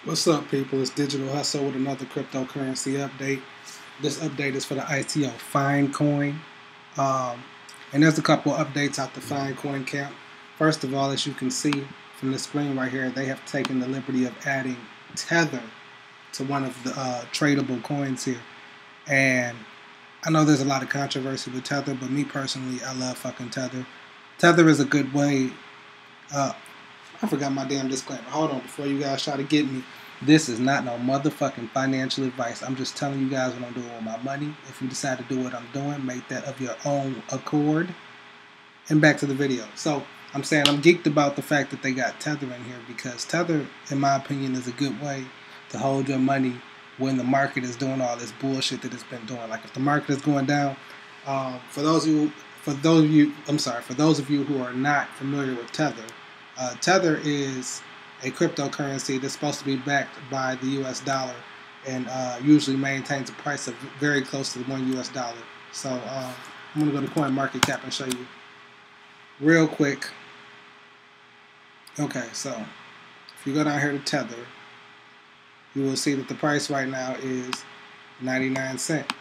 What's up, people? It's Digital Hustle with another cryptocurrency update. This update is for the ICO Finecoin. Um, and there's a couple updates out the Finecoin camp. First of all, as you can see from the screen right here, they have taken the liberty of adding Tether to one of the tradable coins here. And I know there's a lot of controversy with Tether, but me personally, I love fucking Tether. Tether is a good way. I forgot my damn disclaimer. Hold on, before you guys try to get me. This is not no motherfucking financial advice. I'm just telling you guys what I'm doing with my money. If you decide to do what I'm doing, make that of your own accord. And back to the video. So I'm saying I'm geeked about the fact that they got Tether in here because Tether, in my opinion, is a good way to hold your money when the market is doing all this bullshit that it's been doing. Like if the market is going down, for those of you who are not familiar with Tether, Tether is a cryptocurrency that's supposed to be backed by the US dollar and usually maintains a price of very close to the $1 US. So I'm going to go to CoinMarketCap and show you real quick. Okay, so if you go down here to Tether, you will see that the price right now is 99 cents.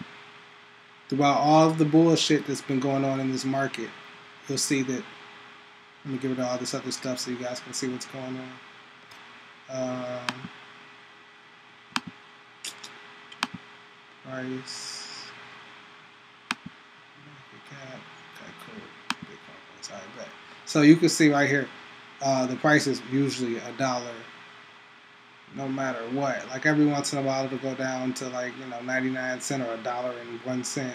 Throughout all of the bullshit that's been going on in this market, you'll see that. Let me give it all this other stuff so you guys can see what's going on. Price. Market cap. Okay, cool. Bitcoin price. All right, bet. So you can see right here, the price is usually $1, no matter what. Like every once in a while, it'll go down to 99 cents or $1.01,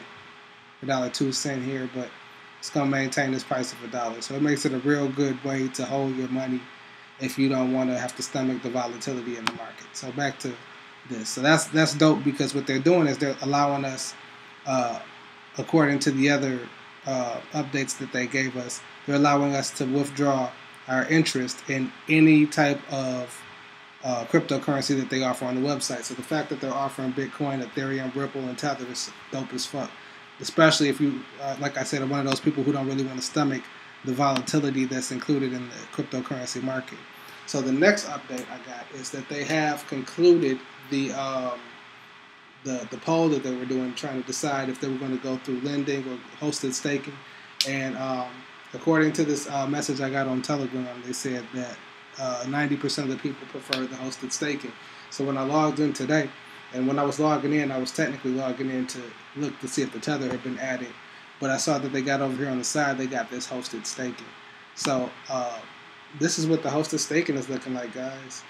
$1.02 here, but it's going to maintain this price of $1. So it makes it a real good way to hold your money if you don't want to have to stomach the volatility in the market. So back to this. So that's dope because what they're doing is they're allowing us, according to the other updates that they gave us, they're allowing us to withdraw our interest in any type of cryptocurrency that they offer on the website. So the fact that they're offering Bitcoin, Ethereum, Ripple, and Tether is dope as fuck. Especially if you, like I said, are one of those people who don't really want to stomach the volatility that's included in the cryptocurrency market. So the next update I got is that they have concluded the poll that they were doing, trying to decide if they were going to go through lending or hosted staking. And according to this message I got on Telegram, they said that 90% of the people preferred the hosted staking. So when I logged in today, and when I was logging in, I was technically logging in to look to see if the Tether had been added. But I saw that they got over here on the side, they got this hosted staking. So this is what the hosted staking is looking like, guys.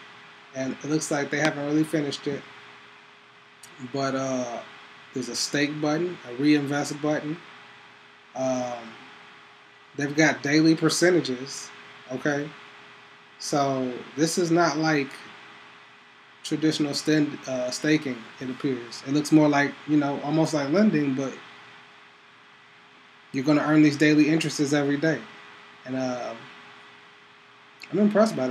And it looks like they haven't really finished it. But there's a stake button, a reinvest button. They've got daily percentages, okay? So this is not like traditional staking, it appears. It looks more like, almost like lending, but you're going to earn these daily interests every day. And I'm impressed by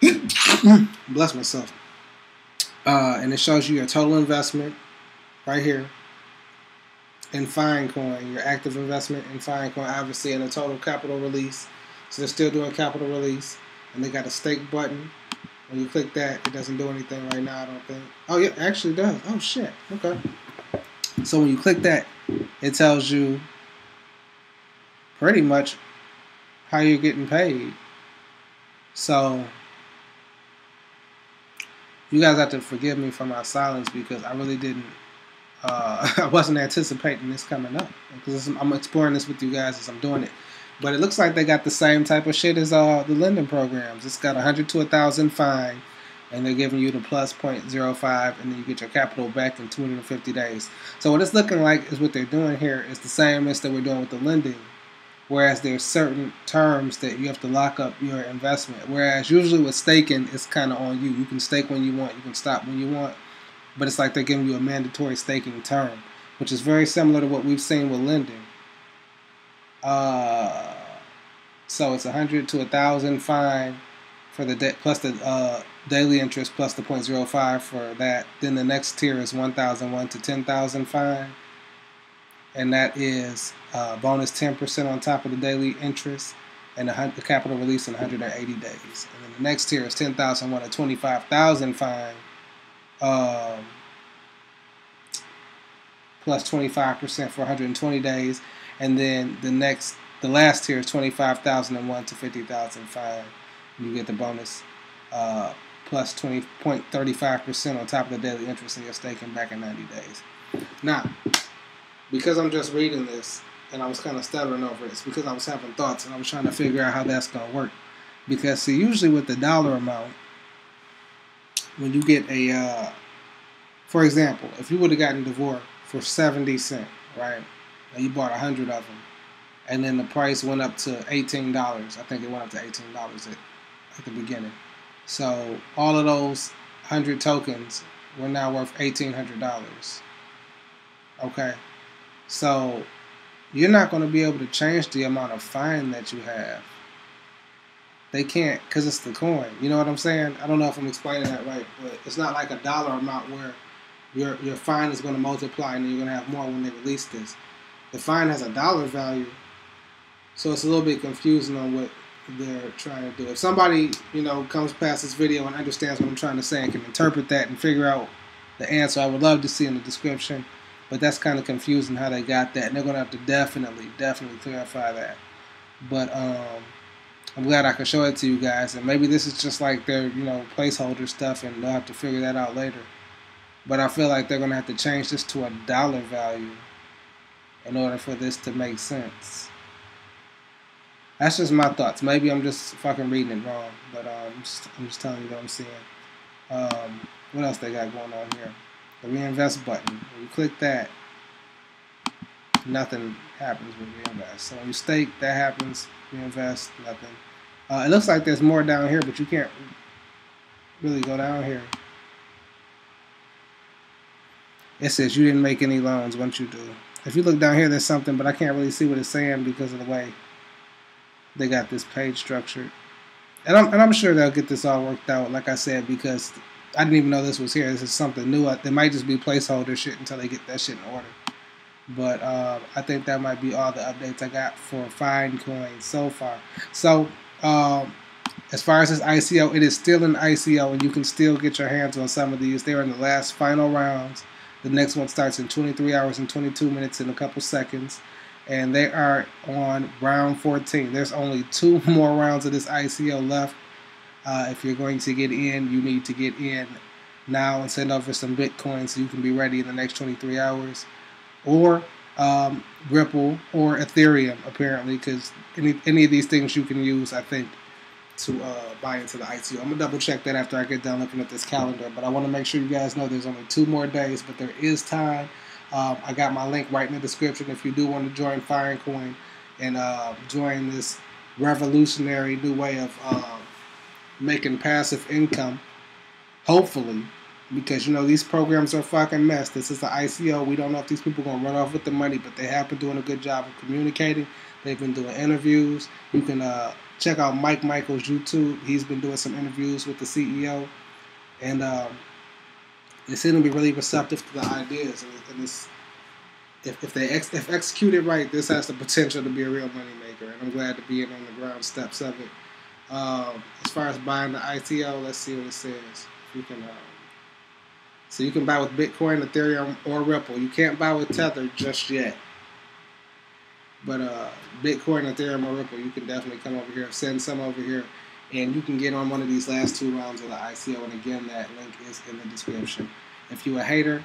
that. Bless myself. And it shows you your total investment right here in Finecoin, your active investment in Finecoin, obviously, and a total capital release. So they're still doing capital release. And they got a stake button. When you click that, it doesn't do anything right now, I don't think. Oh, yeah, it actually does. Oh, shit. Okay. So when you click that, it tells you pretty much how you're getting paid. So you guys have to forgive me for my silence because I really didn't, I wasn't anticipating this coming up. Because I'm exploring this with you guys as I'm doing it. But it looks like they got the same type of shit as the lending programs. It's got 100 to 1,000 fine, and they're giving you the plus 0.05, and then you get your capital back in 250 days. So what it's looking like is what they're doing here is the same as that we're doing with the lending, whereas there's certain terms that you have to lock up your investment. Whereas usually with staking, it's kind of on you. You can stake when you want, you can stop when you want, but it's like they're giving you a mandatory staking term, which is very similar to what we've seen with lending. So it's 100 to 1,000 fine for the plus the daily interest plus the 0.05 for that. Then the next tier is 1,001 to 10,000 fine, and that is bonus 10% on top of the daily interest. and the capital release in 180 days. And then the next tier is 10,001 at 25,000 fine, plus 25% for 120 days. And then the last tier is 25,001 to 50,000 fine. You get the bonus plus 20.35% on top of the daily interest in your staking back in 90 days. Now, because I'm just reading this and I was kind of stuttering over it, it's because I was having thoughts and I was trying to figure out how that's going to work. Because, see, usually with the dollar amount, when you get a, for example, if you would have gotten Devore for 70 cents, right, and you bought 100 of them, and then the price went up to $18. I think it went up to $18 at the beginning. So all of those 100 tokens were now worth $1,800. Okay, so you're not going to be able to change the amount of fine that you have. They can't, because it's the coin. You know what I'm saying? I don't know if I'm explaining that right, but it's not like a dollar amount where your fine is going to multiply and you're going to have more when they release this. The fine has a dollar value, so it's a little bit confusing on what they're trying to do. If somebody, comes past this video and understands what I'm trying to say and can interpret that and figure out the answer, I would love to see in the description. But that's kind of confusing how they got that, and they're going to have to definitely clarify that. But I'm glad I could show it to you guys, and maybe this is just like their, placeholder stuff, and they'll have to figure that out later. But I feel like they're going to have to change this to a dollar value in order for this to make sense. That's just my thoughts. Maybe I'm just fucking reading it wrong, but I'm just telling you what I'm seeing. What else they got going on here? The reinvest button. When you click that, nothing happens with reinvest. So when you stake, that happens. Reinvest, nothing. It looks like there's more down here, but you can't really go down here. It says you didn't make any loans. Once you do, if you look down here, there's something, but I can't really see what it's saying because of the way they got this page structured. And I'm sure they'll get this all worked out, like I said, because I didn't even know this was here. This is something new. They might just be placeholder shit until they get that shit in order. But I think that might be all the updates I got for Finecoin so far. So as far as this ICO, it is still an ICO, and you can still get your hands on some of these. They're in the last final rounds. The next one starts in 23 hours and 22 minutes in a couple seconds. And they are on round 14. There's only 2 more rounds of this ICO left. If you're going to get in, you need to get in now and send over some Bitcoin so you can be ready in the next 23 hours. Or Ripple or Ethereum, apparently, because any of these things you can use, I think, to buy into the ICO. I'm going to double check that after I get done looking at this calendar, but I want to make sure you guys know there's only 2 more days, but there is time. I got my link right in the description if you do want to join Finecoin and join this revolutionary new way of making passive income, hopefully, because these programs are fucking mess. This is the ICO. We don't know if these people are going to run off with the money, but they have been doing a good job of communicating. They've been doing interviews. You can check out Mike Michael's YouTube. He's been doing some interviews with the CEO, and they seem to be really receptive to the ideas. And it's, if executed right, this has the potential to be a real money maker. And I'm glad to be in on the ground steps of it. As far as buying the ICO, let's see what it says. You can, so you can buy with Bitcoin, Ethereum, or Ripple. You can't buy with Tether just yet. But Bitcoin, Ethereum, or Ripple, you can definitely come over here, send some over here, and you can get on one of these last 2 rounds of the ICO. And again, that link is in the description. If you're a hater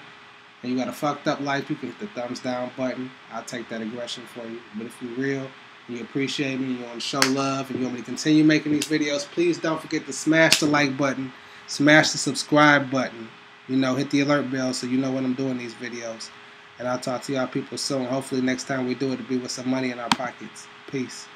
and you got a fucked up life, you can hit the thumbs down button. I'll take that aggression for you. But if you're real, and you appreciate me, you want to show love, and you want me to continue making these videos, please don't forget to smash the like button, smash the subscribe button, hit the alert bell so you know when I'm doing these videos. And I'll talk to y'all people soon. Hopefully next time we do it, it'll be with some money in our pockets. Peace.